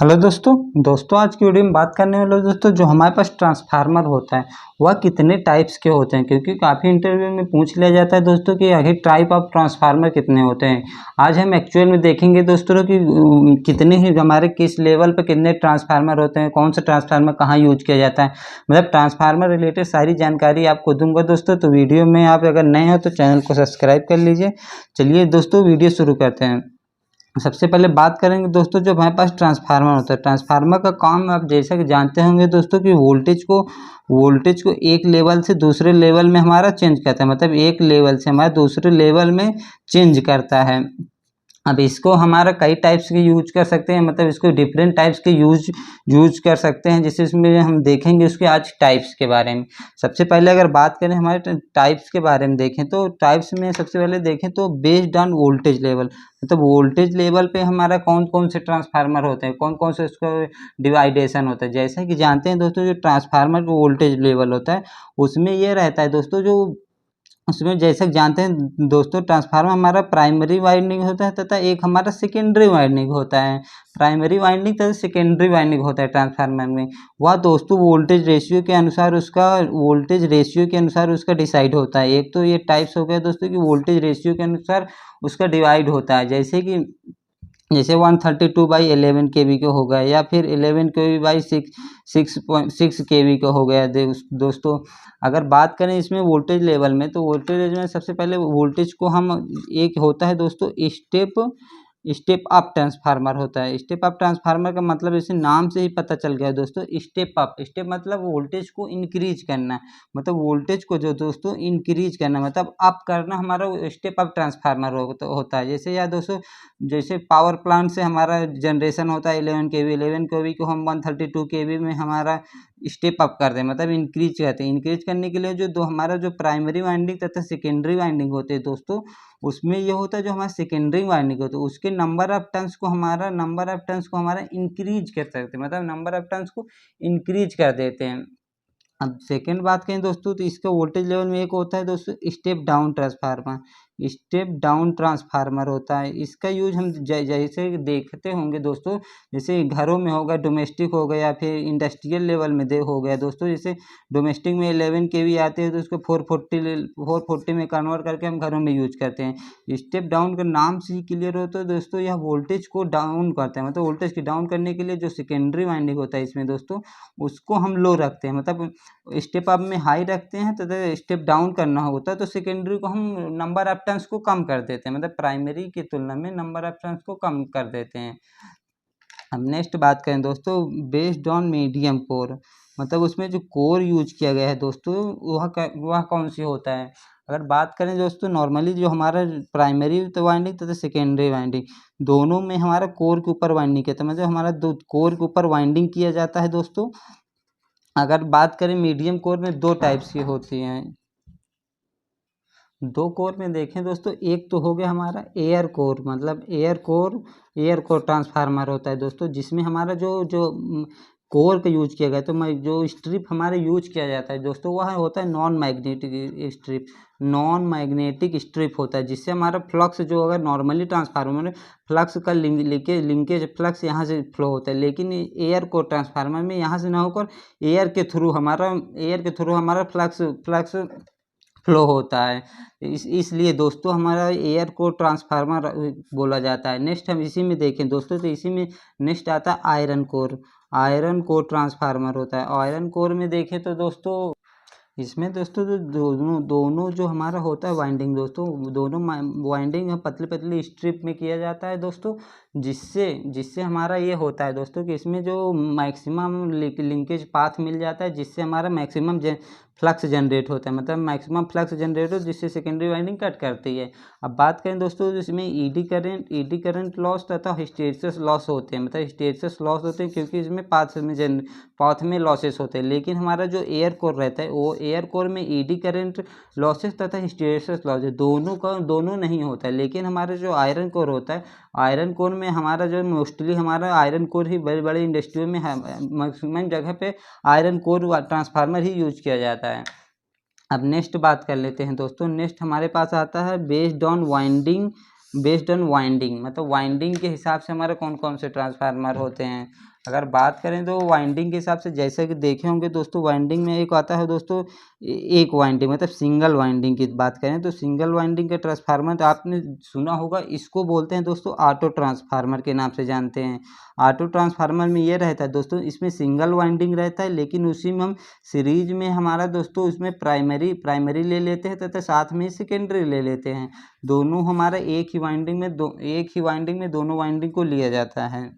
Hello दोस्तों आज की वीडियो में बात करने वाले दोस्तों जो हमारे पास ट्रांसफार्मर होता है वह कितने टाइप्स के होते हैं, क्योंकि काफ़ी इंटरव्यू में पूछ लिया जाता है दोस्तों कि आखिर टाइप ऑफ ट्रांसफार्मर कितने होते हैं। आज हम एक्चुअल में देखेंगे दोस्तों कि कितने ही हमारे किस लेवल पर कितने ट्रांसफार्मर होते हैं, कौन सा ट्रांसफार्मर कहाँ यूज किया जाता है, मतलब ट्रांसफार्मर रिलेटेड सारी जानकारी आपको दूंगा दोस्तों। तो वीडियो में आप अगर नए हो तो चैनल को सब्सक्राइब कर लीजिए। चलिए दोस्तों वीडियो शुरू करते हैं। सबसे पहले बात करेंगे दोस्तों जो हमारे पास ट्रांसफार्मर होता है, ट्रांसफार्मर का काम आप जैसा कि जानते होंगे दोस्तों कि वोल्टेज को एक लेवल से दूसरे लेवल में हमारा चेंज करता है, मतलब एक लेवल से हमारा दूसरे लेवल में चेंज करता है। अब इसको हमारा कई टाइप्स के यूज कर सकते हैं, मतलब इसको डिफरेंट टाइप्स के यूज कर सकते हैं, जैसे इसमें हम देखेंगे उसके आज टाइप्स के बारे में। सबसे पहले अगर बात करें हमारे टाइप्स के बारे में देखें तो टाइप्स में सबसे पहले देखें तो बेस्ड ऑन वोल्टेज लेवल, मतलब वोल्टेज लेवल पे हमारा कौन कौन से ट्रांसफार्मर होते हैं, कौन कौन से उसका डिवाइडेशन होता है। जैसा कि जानते हैं दोस्तों जो ट्रांसफार्मर का वोल्टेज लेवल होता है उसमें ये रहता है दोस्तों, जो उसमें जैसे कि जानते हैं दोस्तों ट्रांसफार्मर हमारा प्राइमरी वाइंडिंग होता है तथा एक हमारा सेकेंडरी वाइंडिंग होता है। प्राइमरी वाइंडिंग तथा सेकेंडरी वाइंडिंग होता है ट्रांसफार्मर में। वह दोस्तों वोल्टेज रेशियो के अनुसार उसका डिसाइड होता है। एक तो ये टाइप्स हो गया दोस्तों कि वोल्टेज रेशियो के अनुसार उसका डिवाइड होता है, जैसे 132/11 kV का हो गया या फिर 11 kV बाई 6.6 kV का हो गया। दोस्तों अगर बात करें इसमें वोल्टेज लेवल में, तो वोल्टेज लेवल में सबसे पहले वोल्टेज को हम एक होता है दोस्तों स्टेप अप ट्रांसफार्मर होता है। स्टेप अप ट्रांसफार्मर का मतलब इसे नाम से ही पता चल गया दोस्तों, स्टेप मतलब वोल्टेज को इंक्रीज करना, मतलब वोल्टेज को जो दोस्तों इंक्रीज करना मतलब अप करना, हमारा स्टेप अप ट्रांसफार्मर होता है। जैसे या दोस्तों जैसे पावर प्लांट से हमारा जनरेशन होता है 11 kV को हम 132 kV में हमारा स्टेप अप कर दें, मतलब इंक्रीज करते हैं। इंक्रीज करने के लिए हमारा जो प्राइमरी वाइंडिंग तथा सेकेंडरी वाइंडिंग होते हैं दोस्तों, उसमें ये होता है जो हमारा सेकेंडरी वाइंडिंग होता है उसके नंबर ऑफ टर्न्स को हमारा इंक्रीज कर सकते हैं, मतलब नंबर ऑफ टर्न्स को इंक्रीज कर देते हैं। अब सेकेंड बात करें दोस्तों तो इसका वोल्टेज लेवल में एक होता है दोस्तों स्टेप डाउन ट्रांसफार्मर होता है। इसका यूज हम जैसे देखते होंगे दोस्तों, जैसे घरों में होगा, डोमेस्टिक हो गया या फिर इंडस्ट्रियल लेवल में हो गया दोस्तों। जैसे डोमेस्टिक में 11 kV आते हैं तो उसको 440 में कन्वर्ट करके हम घरों में यूज करते हैं। स्टेप डाउन का नाम से ही क्लियर होता है दोस्तों, यह वोल्टेज को डाउन करता है, मतलब वोल्टेज की डाउन करने के लिए जो सेकेंडरी वाइंडिंग होता है इसमें दोस्तों उसको हम लो रखते हैं, मतलब स्टेप अप में हाई रखते हैं तो स्टेप डाउन करना होता है तो सेकेंडरी को हम नंबर ऑफ टर्न्स को कम कर देते हैं, मतलब प्राइमरी की तुलना में नंबर ऑफ टर्न्स को कम कर देते हैं। अब नेक्स्ट बात करें दोस्तों बेस्ड ऑन मीडियम कोर, मतलब उसमें जो कोर यूज किया गया है दोस्तों वह कौन सी होता है। अगर बात करें दोस्तों नॉर्मली जो हमारा प्राइमरी वाइंडिंग तथा सेकेंडरी वाइंडिंग दोनों में हमारा कोर के ऊपर वाइंडिंग किया था, मतलब हमारा दो कोर के ऊपर वाइंडिंग किया जाता है दोस्तों। अगर बात करें मीडियम कोर में दो टाइप्स की होती हैं। दो कोर में देखें दोस्तों, एक तो हो गया हमारा एयर कोर, मतलब एयर कोर ट्रांसफार्मर होता है दोस्तों, जिसमें हमारा जो कोर का यूज किया गया तो जो स्ट्रिप हमारे यूज किया जाता है दोस्तों वह होता है नॉन मैग्नेटिक स्ट्रिप होता है, जिससे हमारा फ्लक्स जो अगर नॉर्मली ट्रांसफार्मर में फ्लक्स का लिंकेज फ्लक्स यहाँ से फ्लो होता है, लेकिन एयर कोर ट्रांसफार्मर में यहाँ से ना होकर एयर के थ्रू हमारा फ्लक्स फ्लो होता है। इसलिए दोस्तों हमारा एयर कोर ट्रांसफार्मर बोला जाता है। नेक्स्ट हम इसी में देखें दोस्तों तो इसी में नेक्स्ट आता है आयरन कोर ट्रांसफार्मर होता है। आयरन कोर में देखें तो दोस्तों इसमें दोस्तों जो दोनों जो हमारा होता है वाइंडिंग दोस्तों, दोनों वाइंडिंग पतली पतली स्ट्रिप में किया जाता है दोस्तों, जिससे हमारा ये होता है दोस्तों कि इसमें जो मैक्सिमम लिंकेज पाथ मिल जाता है, जिससे हमारा मैक्सिमम फ्लक्स जनरेट होता है, मतलब मैक्सिमम फ्लक्स जनरेट हो जिससे सेकेंडरी वाइंडिंग कट करती है। अब बात करें दोस्तों इसमें ईडी करंट लॉस तथा हिस्टेरिसिस लॉस होते हैं, मतलब हिस्टेरिसिस लॉस होते हैं क्योंकि इसमें पाथ में लॉसेस होते हैं। लेकिन हमारा जो एयर कोर रहता है वो एयर कोर में ईडी करंट लॉसेस तथा हिस्टेरिसिस लॉसेस दोनों नहीं होता है। लेकिन हमारा जो आयरन कोर होता है, आयरन कोर में हमारा जो मोस्टली हमारा आयरन कोर ही बड़े बड़े इंडस्ट्रियों में मैक्सिमम जगह पे आयरन कोर ट्रांसफार्मर ही यूज किया जाता है। अब नेक्स्ट बात कर लेते हैं दोस्तों, नेक्स्ट हमारे पास आता है based on winding based on winding, मतलब वाइंडिंग के हिसाब से हमारे कौन कौन से ट्रांसफार्मर होते हैं। अगर बात करें तो वाइंडिंग के हिसाब से जैसे कि देखे होंगे दोस्तों, वाइंडिंग में एक आता है दोस्तों एक वाइंडिंग, मतलब सिंगल वाइंडिंग की बात करें तो सिंगल वाइंडिंग का ट्रांसफार्मर तो आपने सुना होगा, इसको बोलते हैं दोस्तों ऑटो ट्रांसफार्मर के नाम से जानते हैं। ऑटो ट्रांसफार्मर में ये रहता है दोस्तों, इसमें सिंगल वाइंडिंग रहता है, लेकिन उसी में हम सीरीज में हमारा दोस्तों उसमें प्राइमरी ले लेते हैं तथा साथ में सेकेंडरी ले लेते हैं। दोनों हमारा एक ही वाइंडिंग में दोनों वाइंडिंग को लिया जाता है।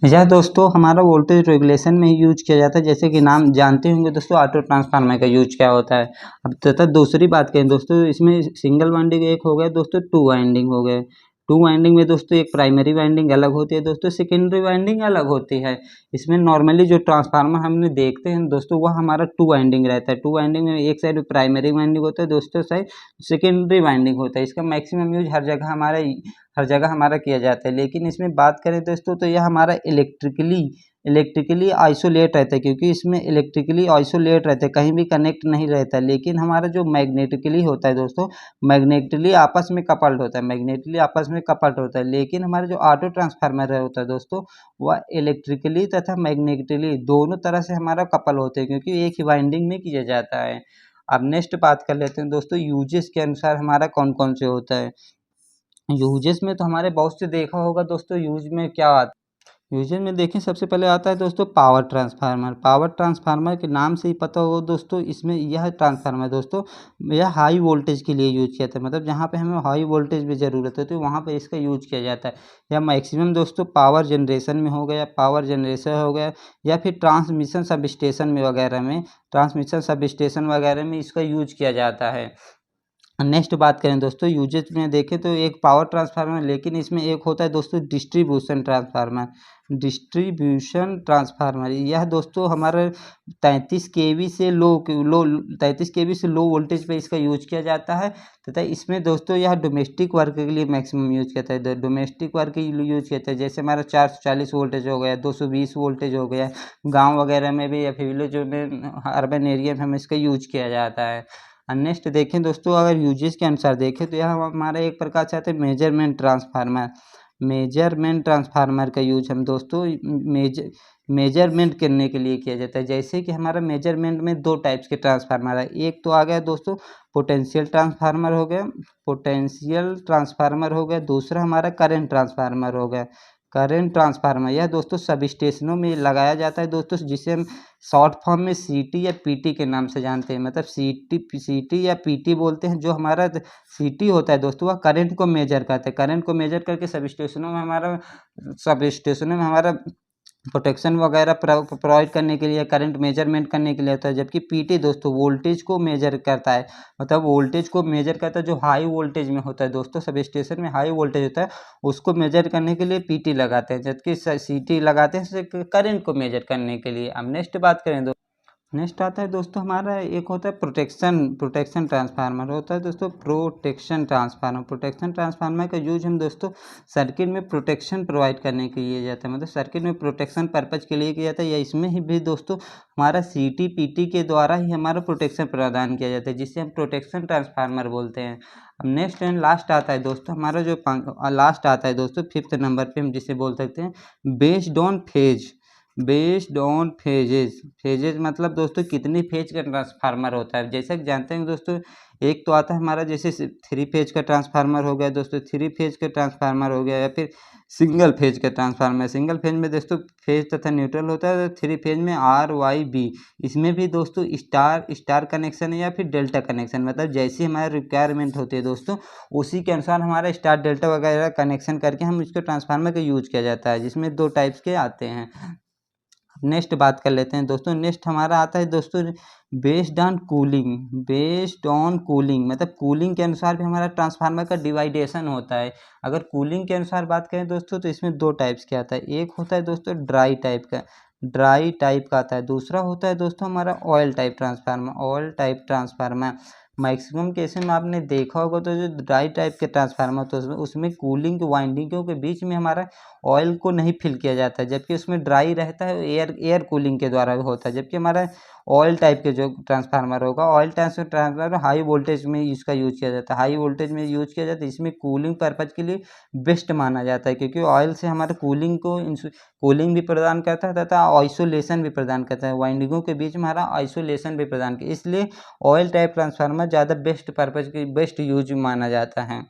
यह दोस्तों हमारा वोल्टेज रेगुलेशन में ही यूज किया जाता है, जैसे कि नाम जानते होंगे दोस्तों ऑटो ट्रांसफार्मर का यूज क्या होता है। अब तथा दूसरी बात करें दोस्तों, इसमें सिंगल वाइंडिंग एक हो गया दोस्तों, टू वाइंडिंग हो गए। टू वाइंडिंग में दोस्तों एक प्राइमरी वाइंडिंग अलग होती है दोस्तों, सेकेंडरी वाइंडिंग अलग होती है। इसमें नॉर्मली जो ट्रांसफार्मर हमने देखते हैं दोस्तों, वह हमारा टू वाइंडिंग रहता है। टू वाइंडिंग में एक साइड प्राइमरी वाइंडिंग होता है, दूसरे साइड सेकेंडरी वाइंडिंग होता है। इसका मैक्सिमम यूज हर जगह हमारा किया जाता है। लेकिन इसमें बात करें दोस्तों तो यह हमारा इलेक्ट्रिकली आइसोलेट रहता है, क्योंकि इसमें इलेक्ट्रिकली आइसोलेट रहता है, कहीं भी कनेक्ट नहीं रहता है। लेकिन हमारा जो मैग्नेटिकली होता है दोस्तों, मैग्नेटिकली आपस में कपल्ड होता है। लेकिन हमारा जो ऑटो ट्रांसफार्मर होता है दोस्तों, वह इलेक्ट्रिकली तथा मैग्नेटिकली दोनों तरह से हमारा कपल होते हैं, क्योंकि एक ही वाइंडिंग में किया जाता है। अब नेक्स्ट बात कर लेते हैं दोस्तों, यूजेस के अनुसार हमारा कौन कौन से होता है। यूजेस में तो हमारे बहुत से देखा होगा दोस्तों, यूज में क्या आता है। यूजेस में देखें सबसे पहले आता है दोस्तों पावर ट्रांसफार्मर। पावर ट्रांसफार्मर के नाम से ही पता होगा दोस्तों, इसमें यह ट्रांसफार्मर दोस्तों यह हाई वोल्टेज के लिए यूज किया जाता है, मतलब जहाँ पे हमें हाई वोल्टेज की ज़रूरत होती है वहाँ पे इसका यूज किया जाता है। या मैक्सिमम दोस्तों पावर जनरेशन हो गया, या फिर ट्रांसमिशन सब स्टेशन वगैरह में इसका यूज किया जाता है। नेक्स्ट बात करें दोस्तों, यूजेज में देखें तो एक पावर ट्रांसफार्मर, लेकिन इसमें एक होता है दोस्तों डिस्ट्रीब्यूशन ट्रांसफार्मर। यह दोस्तों हमारे 33 केवी से लो वोल्टेज पे इसका यूज किया जाता है, तथा इसमें दोस्तों यह डोमेस्टिक वर्क के लिए मैक्सिमम यूज किया जाता है। डोमेस्टिक वर्क के लिए यूज किया जाता है, जैसे हमारा 440 वोल्टेज हो गया, 220 वोल्टेज हो गया, गाँव वगैरह में भी या फिर विलेज में, अर्बन एरिया में हमें इसका यूज किया जाता है। नेक्स्ट देखें दोस्तों, अगर यूजेस के अनुसार देखें तो यह हमारा एक प्रकार से आता है मेजरमेंट ट्रांसफार्मर का यूज हम दोस्तों मेजरमेंट करने के लिए किया जाता है। जैसे कि हमारा मेजरमेंट में दो टाइप्स के ट्रांसफार्मर है, एक तो आ गया दोस्तों पोटेंशियल ट्रांसफार्मर हो गया, दूसरा हमारा करंट ट्रांसफार्मर। यह दोस्तों सब स्टेशनों में लगाया जाता है दोस्तों, जिसे हम शॉर्ट फॉर्म में सीटी या पीटी के नाम से जानते हैं, मतलब सीटी या पीटी बोलते हैं। जो हमारा सीटी होता है दोस्तों, वह करंट को मेजर करता है, करंट को मेजर करके सब स्टेशनों में हमारा प्रोटेक्शन वगैरह प्रोवाइड करने के लिए, करंट मेजरमेंट करने के लिए होता है। जबकि पीटी दोस्तों वोल्टेज को मेजर करता है, मतलब वोल्टेज को मेजर करता है जो हाई वोल्टेज में होता है दोस्तों, सब स्टेशन में हाई वोल्टेज होता है, उसको मेजर करने के लिए पीटी लगाते हैं, जबकि सीटी लगाते हैं करंट को मेजर करने के लिए। अब नेक्स्ट बात करें नेक्स्ट आता है दोस्तों हमारा एक होता है प्रोटेक्शन ट्रांसफार्मर होता है दोस्तों, प्रोटेक्शन ट्रांसफार्मर का यूज हम दोस्तों सर्किट में प्रोटेक्शन प्रोवाइड करने के लिए जाता है, मतलब सर्किट में प्रोटेक्शन पर्पज के लिए किया जाता है। या इसमें ही भी दोस्तों हमारा सीटी पीटी के द्वारा ही हमारा प्रोटेक्शन प्रदान किया जाता है, जिसे हम प्रोटेक्शन ट्रांसफार्मर बोलते हैं। अब नेक्स्ट एंड लास्ट आता है दोस्तों हमारा जो लास्ट आता है दोस्तों 5th नंबर पे हम जिसे बोल सकते हैं बेस्ड ऑन फेजेज मतलब दोस्तों कितनी फेज का ट्रांसफार्मर होता है। जैसा कि जानते हैं दोस्तों, एक तो आता है हमारा जैसे 3 फेज का ट्रांसफार्मर हो गया दोस्तों, 3 फेज का ट्रांसफार्मर हो गया, या फिर सिंगल फेज का ट्रांसफार्मर। सिंगल फेज में दोस्तों फेज तथा न्यूट्रल होता है, 3 फेज में RYB। इसमें भी दोस्तों स्टार कनेक्शन है या फिर डेल्टा कनेक्शन, मतलब जैसी हमारी रिक्वायरमेंट होती है दोस्तों, उसी के अनुसार हमारा स्टार डेल्टा वगैरह कनेक्शन करके हम इसको ट्रांसफार्मर का यूज किया जाता है, जिसमें 2 टाइप्स के आते हैं। नेक्स्ट बात कर लेते हैं दोस्तों, नेक्स्ट हमारा आता है दोस्तों बेस्ड ऑन कूलिंग, मतलब कूलिंग के अनुसार भी हमारा ट्रांसफार्मर का डिवाइडेशन होता है। अगर कूलिंग के अनुसार बात करें दोस्तों, तो इसमें 2 टाइप्स के आता है, एक होता है दोस्तों ड्राई टाइप का आता है, दूसरा होता है दोस्तों हमारा oil type transformer. Maximum cases में आपने देखा होगा तो जो ड्राई टाइप के ट्रांसफार्मर तो उसमें कूलिंग वाइंडिंगों के बीच में हमारा ऑयल को नहीं फिल किया जाता है, जबकि उसमें ड्राई रहता है, एयर कूलिंग के द्वारा होता है। जबकि हमारा ऑयल टाइप के जो ट्रांसफार्मर होगा, ऑयल ट्रांसफार्मर हाई वोल्टेज में इसका यूज किया जाता है, हाई वोल्टेज में यूज किया जाता है। इसमें कूलिंग पर्पज के लिए बेस्ट माना जाता है, क्योंकि ऑयल से हमारे कूलिंग भी प्रदान करता है तथा आइसोलेशन भी प्रदान करता है, वाइंडिंगों के बीच में हमारा आइसोलेशन भी प्रदान किया, इसलिए ऑयल टाइप ट्रांसफार्मर ज़्यादा बेस्ट पर्पज की बेस्ट यूज माना जाता है।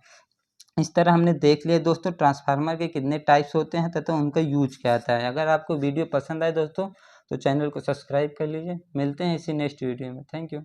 इस तरह हमने देख लिया दोस्तों ट्रांसफार्मर के कितने टाइप्स होते हैं तथा उनका यूज क्या आता है। अगर आपको वीडियो पसंद आए दोस्तों तो चैनल को सब्सक्राइब कर लीजिए। मिलते हैं इसी नेक्स्ट वीडियो में। Thank you.